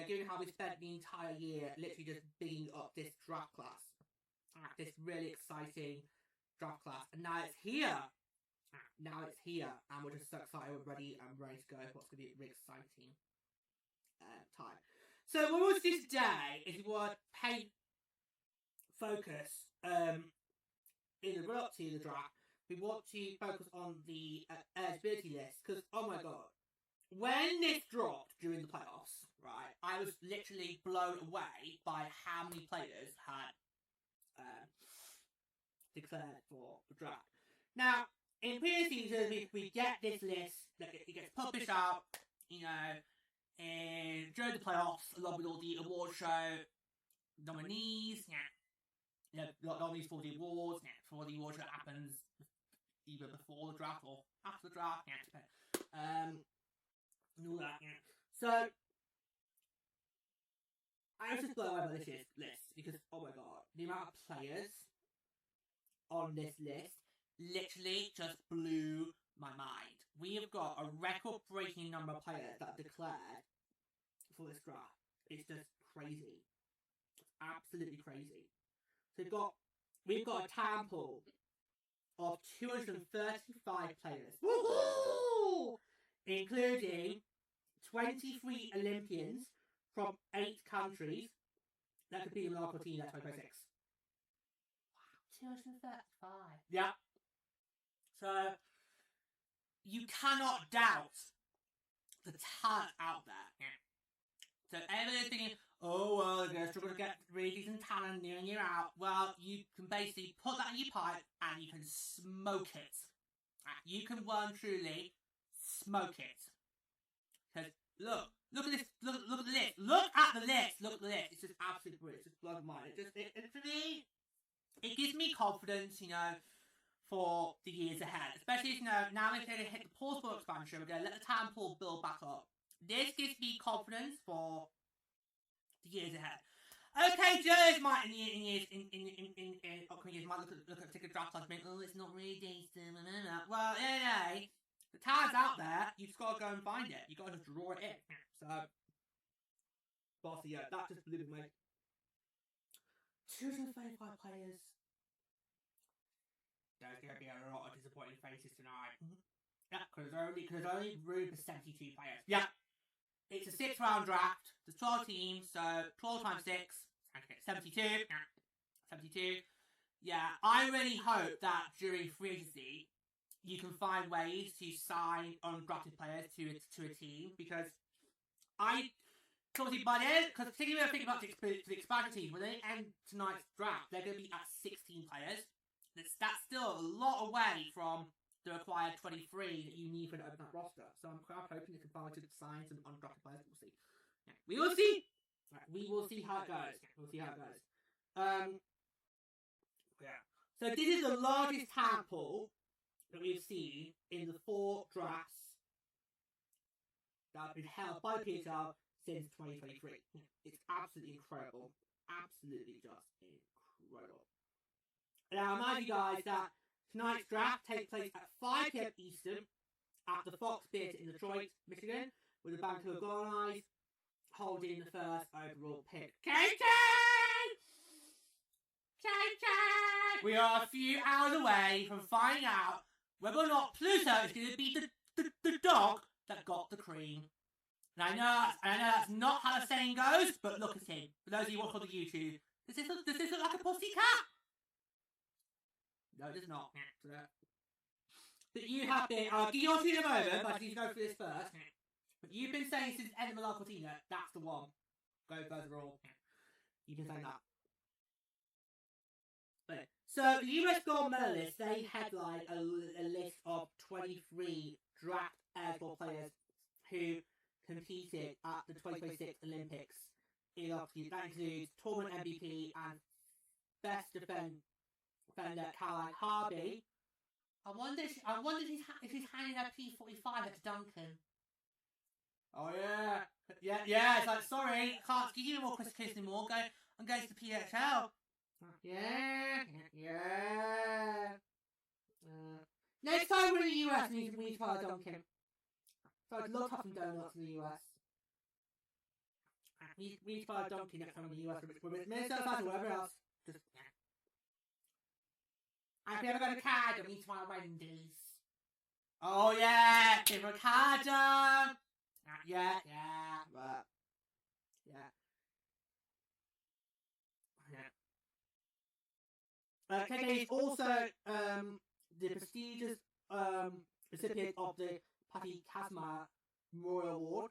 Given how we spent the entire year literally just bigging up this draft class, this really exciting draft class, and now it's here. And we're just so excited. We're ready and ready to go. What's going to be a really exciting time. So what we'll do today is we want to pay focus in the run up to the draft. We want to focus on the eligibility list because oh my god, when this dropped during the playoffs, right, I was literally blown away by how many players had declared for the draft. Now, in previous seasons, we get this list, it gets published out, and during the playoffs, along with all the award show nominees, nominees for the awards, for the award show that happens either before the draft or after the draft, and all that, So, I was just blown away by this list because, oh my god, the amount of players on this list literally just blew my mind. We have got a record-breaking number of players that are declared for this draft. It's just crazy. It's absolutely crazy. So we've got a talent pool of 235 players. Woohoo! Including 23 Olympians from 8 countries that could be in Milano team at 2026. Wow, 235. Yeah. So, you cannot doubt the talent out there. So, everyone's thinking, oh, well, they're struggling to get really decent talent year in, year out. Well, you can basically put that in your pipe and you can smoke it. You can well and truly smoke it. Because look at this, look at the list, look at the list, it's just absolutely brilliant, it's just blows my mind. For me, it gives me confidence, for the years ahead. Especially, now we're going to hit the portable expansion, we're going to let the talent pool build back up. This gives me confidence for the years ahead. Okay, Joe's might in upcoming years might look at ticket draft class and think, oh, it's not really decent. Well, yeah. The talent's out there, you just gotta go and find it. You gotta just draw it in. So, bossy, yeah, that just blew me. 235 players. There's gonna be a lot of disappointing faces tonight. Yeah, because there's only room for 72 players. Yeah. It's a 6-round draft. There's 12 teams, so 12 times 6. 72. 72. Yeah, I really hope that during free agency, you can find ways to sign undrafted players to a team because obviously by the end, because particularly when I think about the expansion teams, when they end tonight's draft, they're going to be at 16 players. That's still a lot away from the required 23 that you need for an open up roster. So I'm quite hoping they can find to sign some undrafted players. We'll see. Yeah, we will see. Right, we will see how it goes. Yeah. So this is the largest talent pool that we've seen in the 4 drafts that have been held by the PWHL since 2023. It's absolutely incredible. Absolutely just incredible. Now, I remind you guys that tonight's draft takes place at 5 p.m. Eastern at the Fox Theatre in Detroit, Michigan, with the Vancouver Goldeneyes holding the first overall pick. KK! We are a few hours away from finding out whether or not Pluto is going to be the dog that got the cream. And I know that's not how the saying goes, but look at him. For those of you watching on the YouTube, does this look like a pussycat? No, it does not. But you have been, I'll give you on to in a moment, but I need to go through this first. But you've been saying since Ed Milan Cortina, that's the one. Go first overall. You've been saying that. Okay. So, the US Gold Medalists, they headline a list of 23 draft eligible players who competed at the 2026 Olympics. That includes tournament MVP and best defense defender Caroline Harvey. I wonder if she's handing her P45 at Duncan. Oh yeah. Yeah, it's like, sorry, I can't give you more Chris Kids anymore. I'm going to the PWHL. Yeah. Next time we're in the US, we need to try Duncan. So I'd love to have some donuts in the US. We need to try Duncan next time in the US. Whether it's Minnesota or whatever else. Just, And if you ever go to Canada, we need to try Wendy's. Oh yeah, give her Canada. Yeah. But, KK is also the prestigious recipient of the Patty Kazma Memorial Award.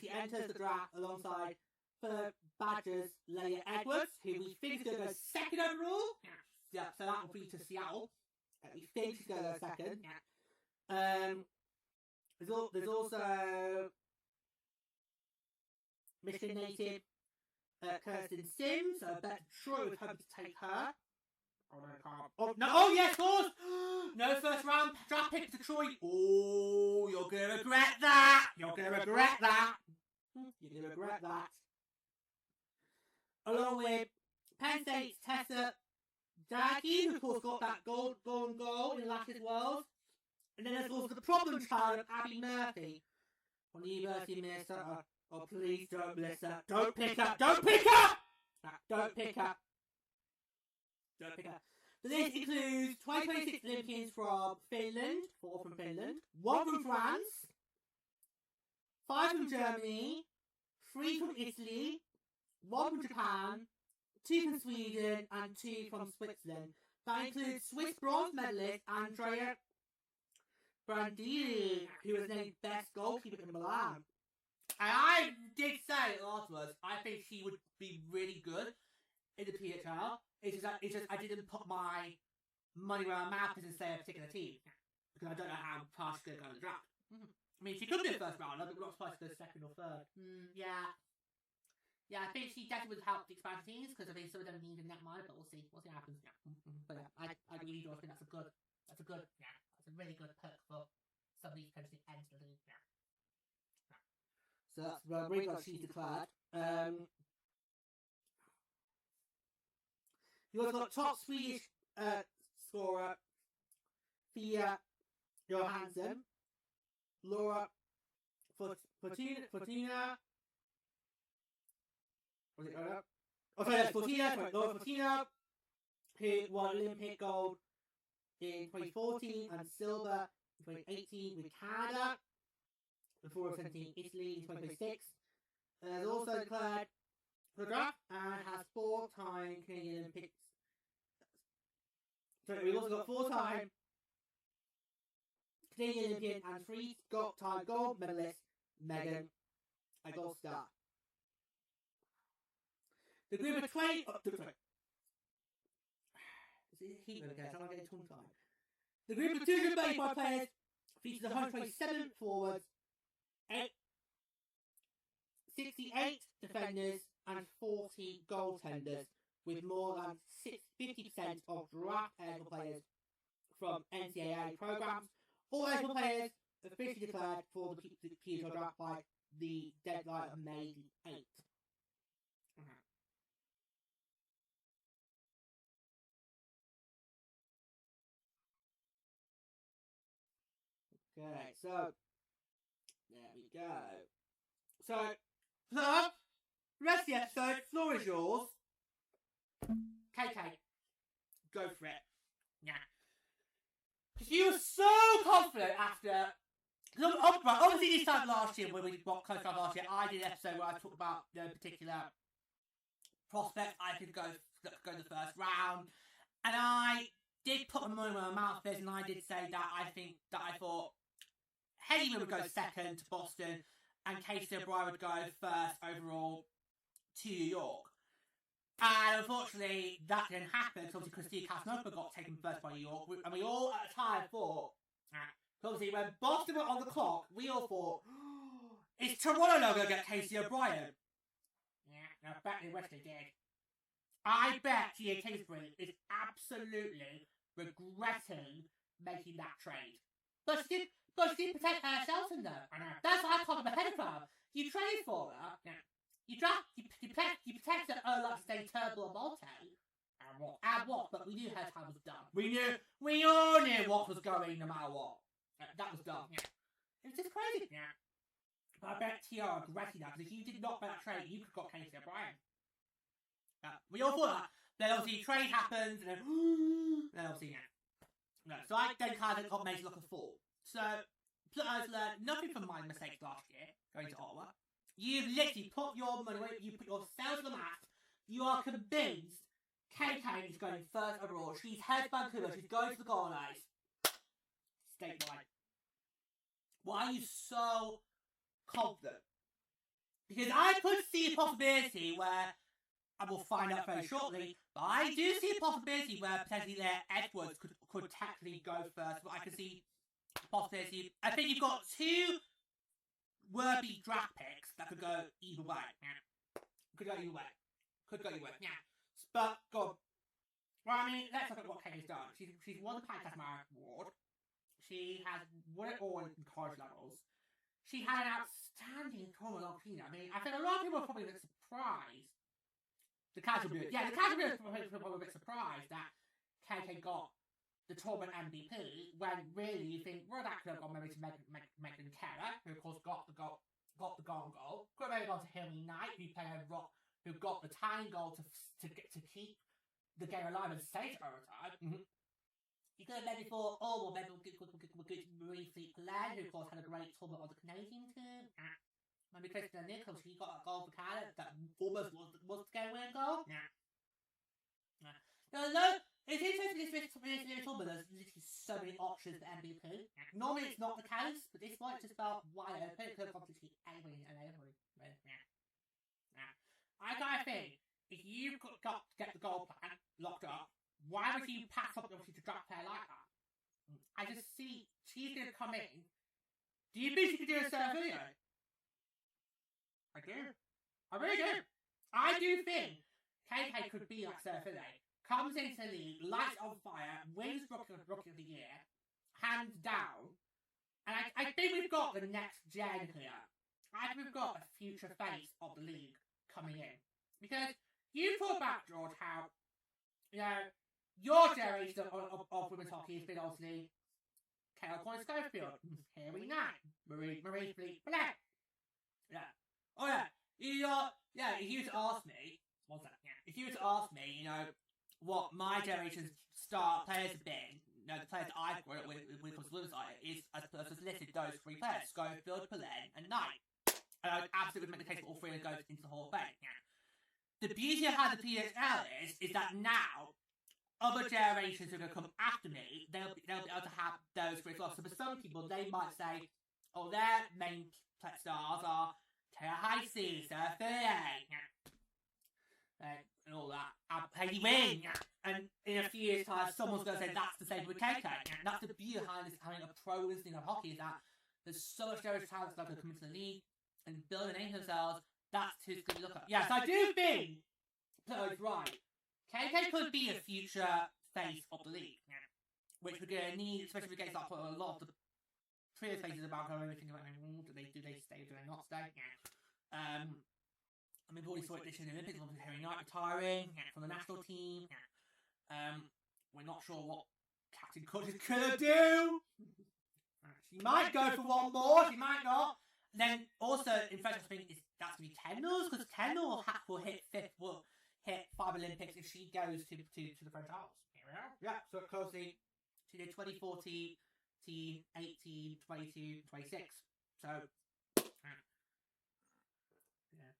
She enters the draft alongside third Badgers Leia Edwards, who we think is going to go second overall. Yeah, so that will be to Seattle. We think she's going to go second. There's also Michigan native Kirsten Sims. So I bet Detroit was hoping to take her. Oh yes, of course! No first round draft pick to Detroit. Oh, you're going to regret that. Along with Penn State's Tessa Daggy, who of course got that golden goal in last year's World. And then there's also the problem child of Abby Murphy from the University of Minnesota. Oh, please don't, Melissa. Don't pick up! So this includes 2026 Olympians from Finland, 4 from Finland, 1 from France, 5 from Germany, 3 from Italy, 1 from Japan, 2 from Sweden, and 2 from Switzerland. That includes Swiss bronze medalist Andrea Brandini, who was named best goalkeeper in Milan. And I did say afterwards, I think she would be really good in the PHL. It's just I didn't put my money where my mouth is and say a particular team. Because I don't know how far she's going to go in the draft. I mean, she could be the first round, but we're not supposed to go second or third. Yeah, I think she definitely would help the expansion teams, because I think some of them need a net mine, but we'll see what happens. But yeah, I really do think that's a really good perk for somebody who potentially enter the league. So that's really what she's declared. You also got top Swedish scorer Fia Johansson, Laura Fortuna. Was it Laura? Oh, sorry, that's Fortuna. Laura Fortuna, who won Olympic gold in 2014 and silver in 2018 with Canada. Before 17 Italy in 2026. Has also declared for the draft and has 4-time Canadian Olympics. So we've also got 4-time Canadian Olympian and 3-time gold medalist Megan, a gold star. The group of 20. The group of 235 players features 127 forwards, 68 defenders and 40 goaltenders, with more than 50% of draft eligible players from NCAA programs. All eligible players officially declared for the PWHL draft by the deadline of May the 8th. Okay, so there we go. So, Plum, rest of the episode, floor is yours. KK, go for it. Yeah. Because you were so confident after. Obviously, this time last year, when we got close to last year, I did an episode where I talked about particular prospects I could go the first round, and I did put a money where my mouth is, and I did say that I thought Henry would go second to Boston, and Casey O'Brien would go first overall to New York. And unfortunately, that didn't happen, because obviously Christina Casanova got taken first by New York, and we all at the time thought, obviously when Boston were on the clock, we all thought, is Toronto going to get Casey O'Brien? Yeah. I bet they wish they did. I bet Gia Kingsbury is absolutely regretting making that trade. But she did protect herself in there. That's what I call the head of her. You trade for her. You protect her like say Turbo or Malte. And what? But we knew her time was done. We all knew what was going no matter what. That was done. It was just crazy. But I bet Tiara regretted that, because if you did not make that trade, you could have got Casey O'Brien. We all thought that. Then obviously trade happens, and then obviously no. So I then kind of got made to look a fool. So Pluto's learned nothing from my mistakes last year going to Ottawa. You've literally put your money away, you put yourselves on the map. You are convinced KK is going first overall. She's head Vancouver. She's going to the Goldeneyes. Statewide. Why are you so confident? Because I could see a possibility where, and we'll find out very shortly, but I do see a possibility where potentially their Edwards could technically go first. But I can see a possibility. I think you've got two worthy draft picks that could go either way. Could go either way. But, God. Well, I mean, let's look at what Kay's done. She's won the Podcast Merit Award. She has won it all in college levels. She had an outstanding tournament on Pina. I mean, I think a lot of people are probably a bit surprised. The casual viewers are probably a bit surprised that KK got the tournament MVP, when really you think, well, that could have gone maybe to Megan Kerr, who of course got the goal. Could have maybe gone to Hilary Knight, who got the tying goal to keep the game alive and stay to overtime. You could have maybe thought, oh, well, maybe we'll go to Marie Fleet Glenn, who of course had a great tournament on the Canadian team. Maybe Christina Nichols, she got a goal for Canada that almost was the game-winning goal. No, it's interesting this tournament, there's literally so many options for MVP. Normally it's not the case, but this one just felt wide open. It could have gone to anyone and everyone. I gotta think, if you've got to get the goal plan locked up, why would you pass up the opportunity to draft player like that? I just see she's going to come in. Do you think she could do a Sarah video? I do. I really do. I do think KK could be like Sarah Filet. Comes into the league, lights on fire, wins Rookie of the Year, hands down. And I think we've got the next gen here. I think we've got a future face of the league coming in. Because you talk about, George, how, you know, your generation of women's hockey has been obviously Carol Coyne Schofield, Harry Knight, Marie Fleet Black. Oh yeah. If you were to ask me, you know, what my generation's star players have been, you know, the players that I've grown up with when it comes to women's hockey, is as listed those three players, Schofield, Pelen, and Knight. And I would absolutely make the case for all three of them go into the Hall of Fame. The beauty of how the PWHL is that now other generations who are going to come after me, they'll be able to have those three slots. So for some people, they might say, oh, their main stars are Tara Heisey, Sarah Filet, and all that, Hayley Wing. And in a few years' time, someone's going to say that's the same with KK. And that's the beauty behind this, having a pro instinct of hockey, is that there's so much generational talent that are coming to the league and building a name for themselves. That's who's going to look at. Yes, I do think Pluto's right. KK could be a future face of the league, which we're going to need, especially if we get a lot of the previous faces about her and everything like, do they stay, do they not stay? I mean, we've already saw it this year in the Olympics, obviously Harry Knight retiring from the national team. We're not sure what Captain Cook is going to do. She might go for one more, she might not. And then also, in fact, I think that's going to be Kendall's, because Kendall will hit 5 Olympics if she goes to the French Isles. Here we are. Yeah, so closely, she did 2014, 18, 22, 26. So, yeah.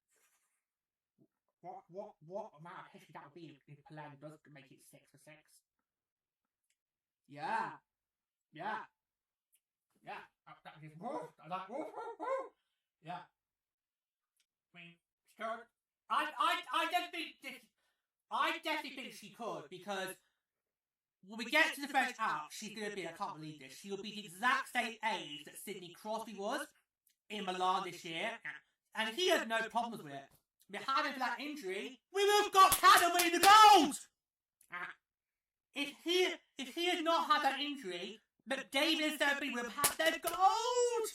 What amount of history that would be if Pelen does make it 6 for 6? Yeah. Yeah. That is woof. Like woof. Yeah. I mean, she could. I definitely think she could, because when we get to the French out, she's going to be, I can't believe this, she'll be the exact same age that Sidney Crosby was in Milan this year, and he had no problems with it. if it hadn't for that injury, we would have got Canada winning the gold! If he had not had that injury, McDavid and Sophie would have had their gold!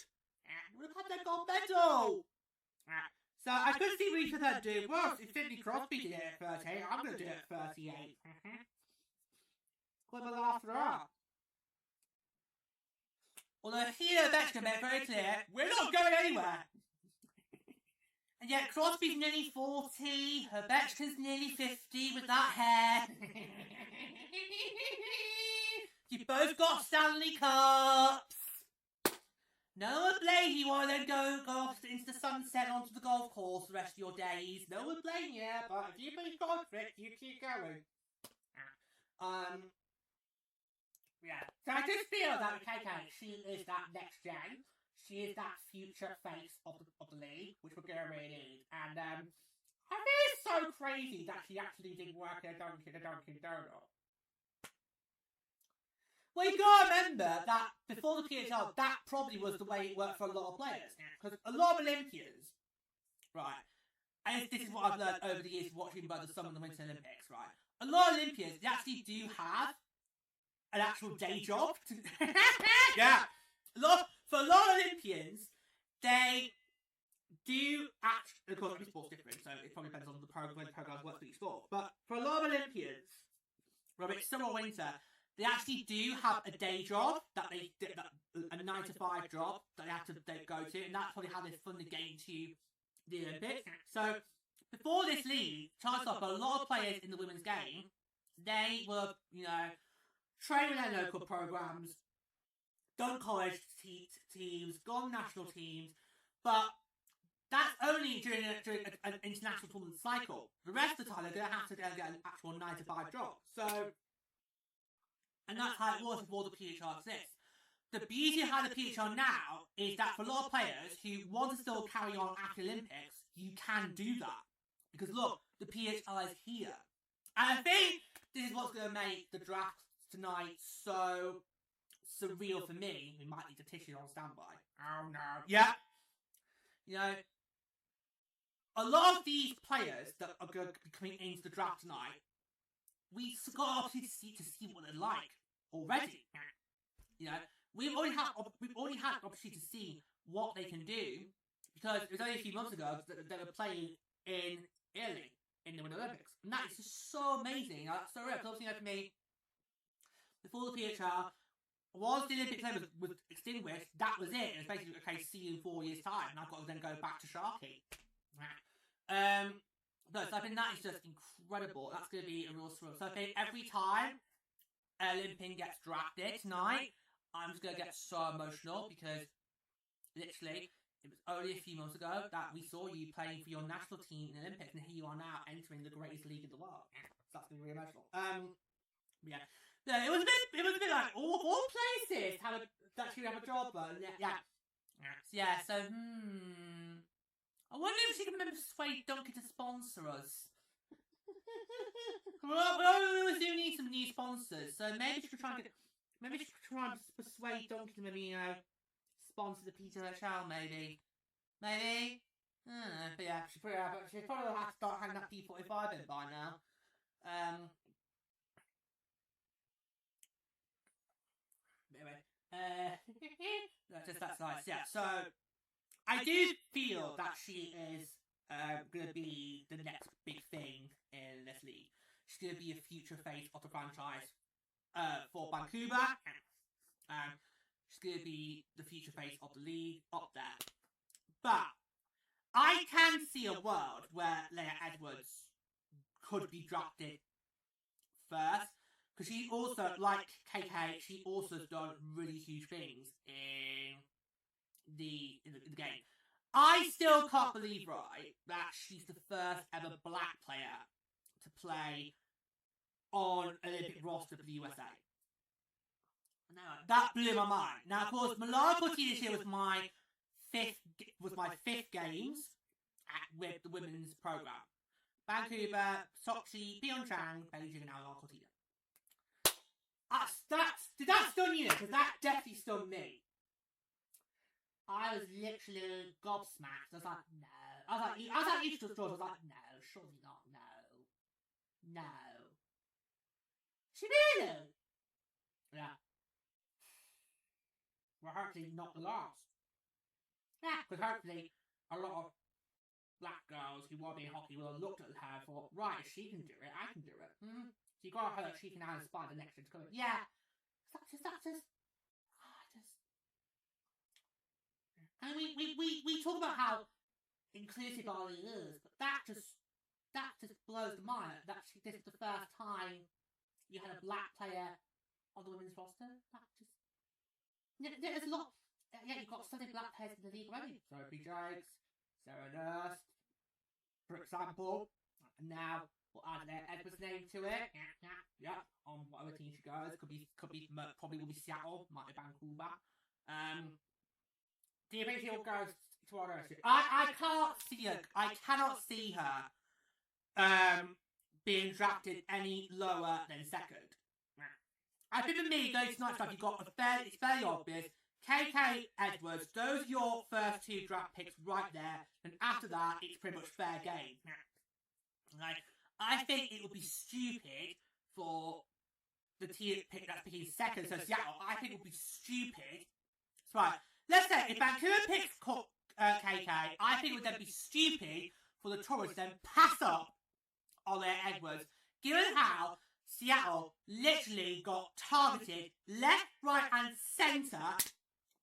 Would have had their gold medal! So I could see what you could do. Well, if Sidney Crosby did it at 38, I'm going to do it at 38. With the last round. Although here Ovechkin made it very clear, we're not going anywhere. And yet Crosby's nearly 40, Ovechkin's nearly 50 with that hair. You both got Stanley Cups. No one blame you while then go off into the sunset onto the golf course the rest of your days. No one blame you, but if you've been conflict, you keep going. Yeah. So I just feel that with KK, she is that next gen. She is that future face of the league, which we're going to really need. And I think it's so crazy that she actually did work at Dunkin' Donuts. Well, you gotta remember that before the PHL, that probably was the way it worked for a lot of players. Because a lot of Olympians, right, and this is what I've learned over the years watching by the Summer and the Winter Olympics, right, a lot of Olympians, they actually do have an actual day job. Yeah. For a lot of Olympians, they do actually, of course, every sport's different, so it probably depends on the program, when the program works for each sport, but for a lot of Olympians, whether it's summer or winter, they actually do have a day job a 9-to-5 job that they have to go to, and that's probably how they fund the game to the Olympics. So before this league, chances are a lot of players in the women's game, they were, training their local programs, done college teams, gone national teams, but that's only during an international tournament cycle. The rest of the time, they're going to have to go and get an actual 9-to-5 job. So. And that's how it was before the PHL exists. The beauty of how the PHL now is that for a lot of players who want to still carry on after the Olympics, you can do that. Because look, the PHL is here. And I think this is what's going to make the draft tonight so surreal for me. We might need a tissue on standby. Oh no. Yeah. A lot of these players that are going to be coming into the draft tonight, we've got to see what they're like already. We've already had the opportunity to see what they can do, because it was only a few months ago that they were playing in Italy in the Winter Olympics, and that is just so amazing. So real, because obviously, for me, before the PHL, once the Olympic play was extinguished, that was it. It was basically, okay, see you in 4 years' time, and I've got to then go back to Sharky. No, so I think that is just incredible. That's going to be a real thrill. So I think every time Olympian gets drafted tonight, I'm just going to get so emotional, because literally, it was only a few months ago that we saw you playing for your national team in the Olympics, and here you are now entering the greatest league in the world. So that's going to be really emotional. Yeah. No, it was a bit like all places have a job, but yeah. So I wonder if she can persuade Dunkin' to sponsor us. We always do need some new sponsors, so maybe she could try and persuade Dunkin' to maybe, sponsor the PWHL, maybe. Maybe? I don't know, but yeah, she probably will have to start hanging that P45 in by now. Anyway, that's nice, yeah. So, I do feel that she is going to be the next big thing in this league. She's going to be a future face of the franchise for Vancouver. She's going to be the future face of the league up there. But I can see a world where Leah Edwards could be drafted first. Because she also, like KK, she also has done really huge things in the game. I still can't believe, right, that she's the first ever black player to play on an Olympic roster for the USA. That blew my mind. Now, of course, Milano this year was my fifth games with the women's program. Vancouver, Sochi, Pyeongchang, Beijing, and now Cortina. Did that stun you? Because that definitely stunned me. I was literally gobsmacked. I was like, no. I was like, each of the stores, I was like, no, surely not, no. She really? Yeah. Well, hopefully not the last. Yeah, because hopefully a lot of black girls who want to be in hockey will have looked at her and thought, right, if she can do it, I can do it. So you got to hope she can now inspire the next generation to come. Yeah. That's just. And we talk about how inclusive Ollie is, but that just blows the mind. That this is the first time you had a black player on the women's roster. That just there's a lot. Yeah, you've got so many black players in the league already. Sophie Jakes, Sarah Nurse, for example. And now we'll add Edward's name to it. Yeah. On whatever team she goes, probably will be Seattle, might be Vancouver. Do you think she'll go to Toronto? I cannot see her being drafted any lower than second. I think for me, those night stuff it's fairly obvious. KK Edwards, those are your first two draft picks right there, and after that, it's pretty much fair game. Like, I think it would be stupid for the team that's picking second, so Seattle, I think it would be stupid. So, right, let's say if Vancouver picks KK, I think it would then be stupid for the Tourists to then pass up on their Edwards, given how Seattle literally got targeted left, right, and centre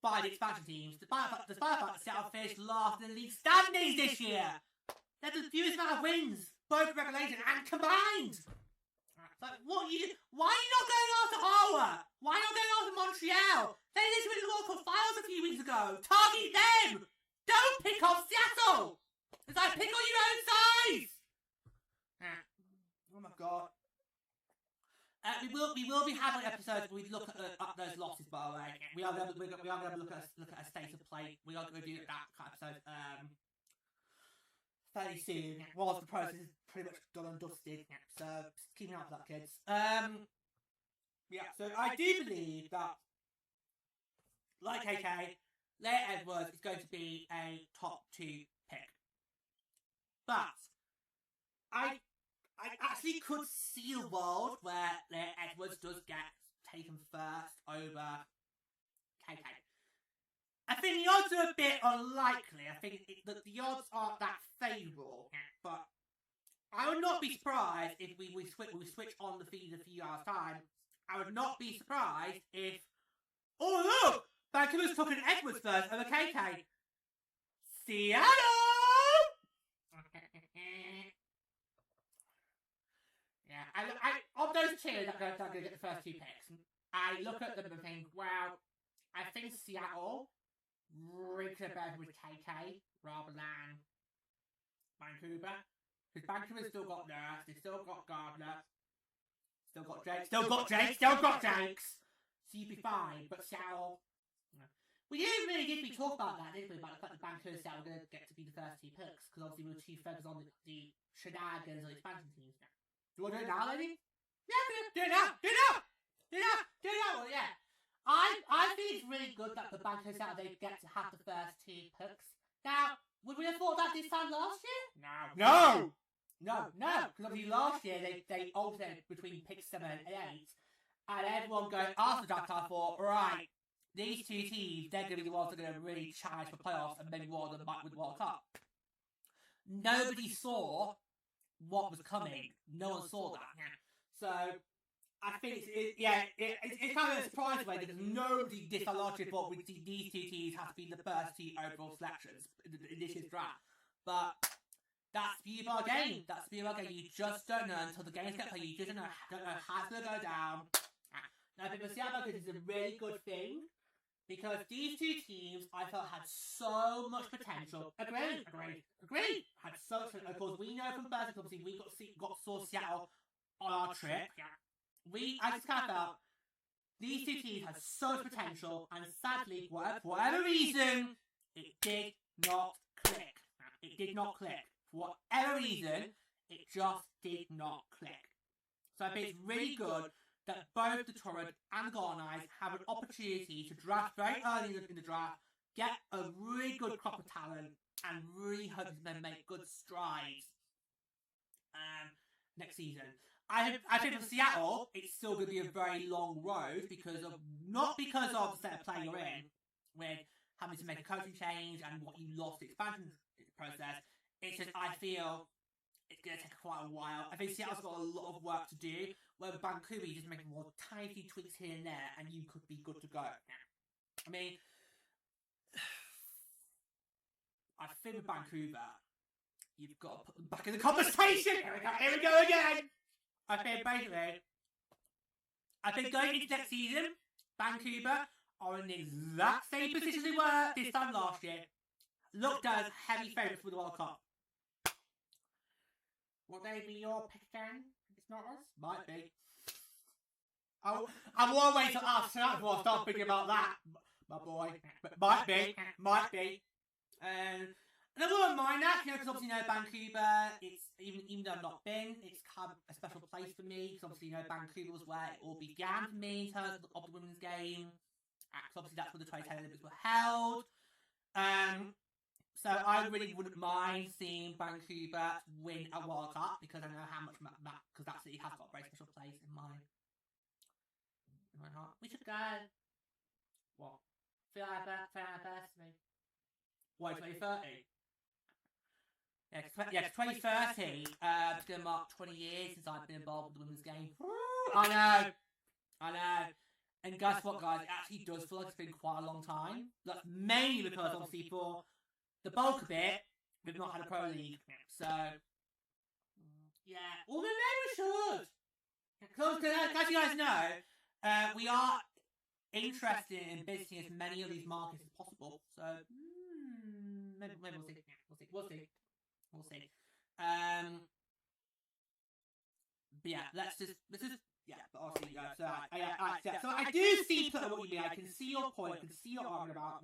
by the expansion teams. Despite the fact that Seattle finished last in the league standings this year. They're the fewest amount of wins, both regulation and combined. Like, what you? Why are you not going after Ottawa? Why not going after Montreal? They literally went to the World Cup finals a few weeks ago. Target them. Don't pick off Seattle. It's like, pick on your own size. Oh my god. We will be having episodes where we look at those losses. By the way, we are going to look at a state of play. We are going to do that kind of episode fairly soon. Whilst the process is pretty much done and dusted, so just keep an eye out for that, kids. Yeah. So I do believe that, like KK, Leia Edwards is going to be a top 2 pick, but I actually could see a world where Leia Edwards does get taken first over KK. I think the odds are a bit unlikely. I think that the odds aren't that favourable. But I would not be surprised if we switch on the feed in a few hours' time. I would not be surprised if... Oh, look! Vancouver's talking Edwards first over KK. Seattle! Yeah, I of those two that are going to get the first 2 picks, I look at them and think, well, I think Seattle really could have better with KK rather than Vancouver. Because Vancouver's still got Nurse, they've still got Gardner, still got Jakes. So you'd be fine, but Seattle... We didn't really talk about that, did we? About the fact that Vancouver and Seattle are going to get to be the first 2 picks, because obviously we were 2 feathers on the shenanigans of the expansion teams now. Do you want to do it now, lady? Yeah, do it now! Well, yeah. I think it's really good that the Vancouver Seattle, they get to have the first 2 picks. Now, would we have thought that this time last year? No! Because obviously last year they alternated between picks 7 and 8, and everyone going after the draft, I thought, right, these 2 teams, they're going to be the ones that are going to really challenge for playoffs, and maybe one of them might win the World Cup. Nobody saw what was coming. No one saw that. So I think it's kind of a surprise way because nobody did last year thought these 2 teams have to be the first 2 overall selections in this year's draft. But that's the beauty of our game. You just don't know until the games get played. You just don't know how it's going to go down. Now, I think the Seattle is a really good thing because these 2 teams I felt had so much potential. Agreed. Had so much potential. Of course, we know from first, obviously, we saw Seattle on our trip. I just kind of felt these 2 teams had so much potential, and sadly, for whatever reason, it did not click. For whatever reason, it just did not click. So I think it's really good that both the Torrid and the Goldeneyes have an opportunity to draft very early in the draft, get a really good crop of talent, and really hope he's going to make good strides next season. I think for Seattle, it's still going to be a very long road not because of the set of play you're in, with having to make a coaching change and what you lost the expansion process. It's just I feel it's going to take quite a while. I think Seattle's got a lot of work to do. Where with Vancouver, you just make more tiny tweaks here and there, and you could be good to go. I mean, I think with Vancouver, you've got to put them back in the conversation. Here we go again. I think going into next season, Vancouver are in the exact same position they were this time last year. Looked as heavy favourites for the World Cup. Will they be your pick again? It's not us? Might be. I'm always to ask that before I start thinking about that, my boy. But might be. And I wouldn't mind that, because obviously, Vancouver, it's, even though I've not been, it's kind of a special place for me, because obviously, Vancouver was where it all began for me in terms of the women's game. Because obviously, that's where the 2010 Olympics were held. So I really wouldn't mind seeing Vancouver win a World Cup, because I know how much because that city has got a very special place in my heart. We should go. What? For our anniversary. Why 2030? Yeah, 2030. It's going to mark 20 years since I've been involved with the women's game. I know. And guess what, guys? It actually does feel like it's been quite a long time. That's mainly because, obviously, for the bulk of it, we've not had a pro league. So, yeah. Well, then we should. Because, as you guys know, we are interested in visiting as many of these markets as possible. So, maybe we'll see. But yeah, let's just yeah. But obviously, so I do see what you mean. I can see your point. I can see your argument about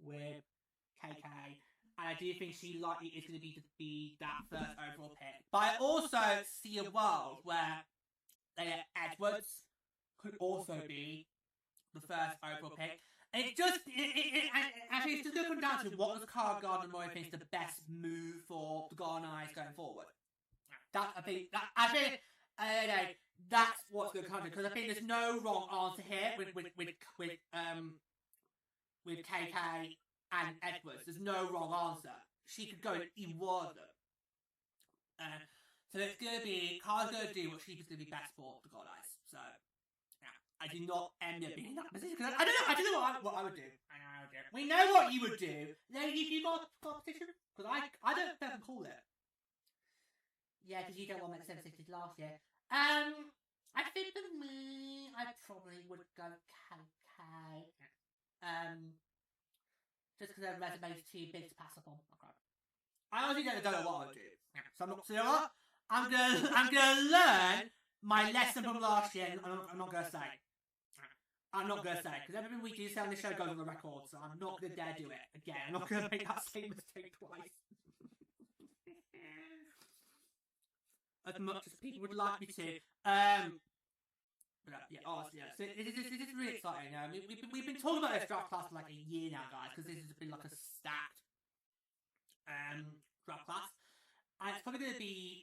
with KK, and I do think she likely is going to be that first overall pick. But I also see a world where Edwards could also be the first overall pick. It's just going to come down to what does Cara Gardner-Murray think is the best move for the Goldeneyes going forward. I think that's what's going to come to, because I think there's no wrong answer here with KK and Edwards. There's no wrong answer. She could go in either one of them. So it's going to be Cara's going to do what she thinks is going to be best for the Goldeneyes. So. I do not end up being in that position, because I don't know what I would do. We know what you would do. No, you got a competition? Because I don't fucking call it. Yeah, because you don't want to make 760s last year. I think for me, I probably would go KK. Just because their resume is too big to pass up on. Okay. I honestly don't know what I would do. So I'm gonna learn my lesson from last year, and I'm not gonna say. Because everything we do say on this show goes on the record, so I'm not going to dare do it again. I'm not going to make that same mistake twice. As much as people would like me to. So it is really exciting. We've been talking about this draft class for like a year now, guys, because this has been like a stacked draft class. And it's probably going to be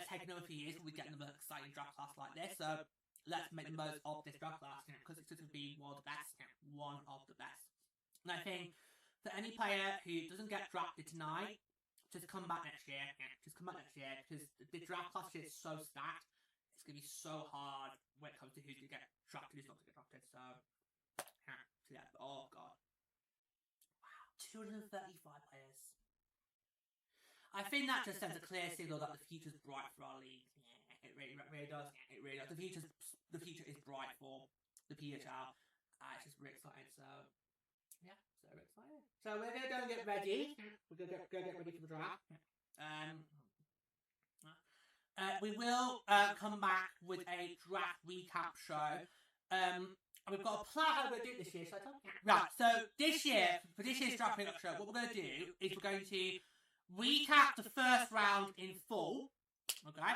taking another few years when we get another exciting draft class like this, so let's make the most of this draft class, because it's going to be one of the best. And I think for any player who doesn't get drafted tonight, just come back next year. Because the draft class is so stacked. It's going to be so hard when it comes to who's going to get drafted, who's not going to get drafted. So yeah. Oh god, wow, 235 players. I think that just sends a clear signal that the future's bright for our league. It really does. The future is bright for the PWHL. It's just really exciting. So yeah, so excited. So we're gonna go and get ready. We're gonna go get ready for the draft. We will come back with a draft recap show. We've got a plan how we're going to do it this year. So right. So this year, for this year's draft recap show, what we're going to do is we're going to recap the first round in full. Okay.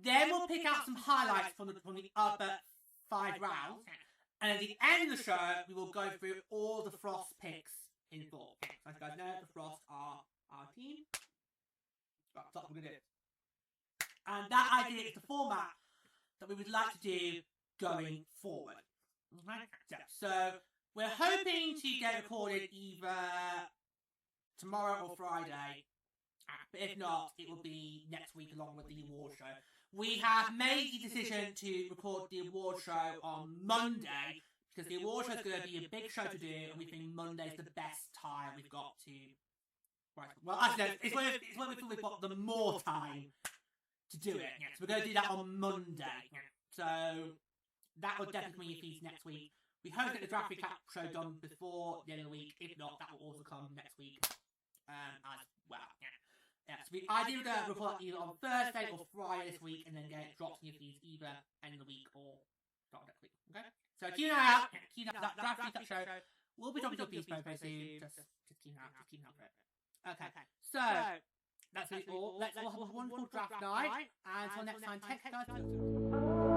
Then we'll pick out some highlights from the other 5 rounds. And at the end of the show, we will go through all the Frost picks in full. So as you guys know, the Frost are our team. That's what we're going to do. And that idea is the format that we would like to do going forward. Okay. So we're hoping to get recorded either tomorrow or Friday. But if not, it will be next week along with the award show. We have made the decision to record the award show on Monday because the award show is going to be a big show to do, and we think Monday's the best time we've got to. Right. Well, actually, it's when we feel we've got the more time to do it. Yeah. So we're going to do that on Monday. Yeah. So that will definitely be your feeds next week. We hope to get the draft recap show done before the end of the week. If not, that will also come next week as well. Yeah. Yeah, so we ideally record either on Thursday or Friday this week, and then get it dropped in your feeds either end of the week or start next week. Okay? So keep an eye out. Keep an eye out. That draft recap show will be dropping your feeds very soon. Just keep an eye out. Just keep an eye for it. Okay. So that's it all. Let's all have a wonderful draft night. And until next time, take care.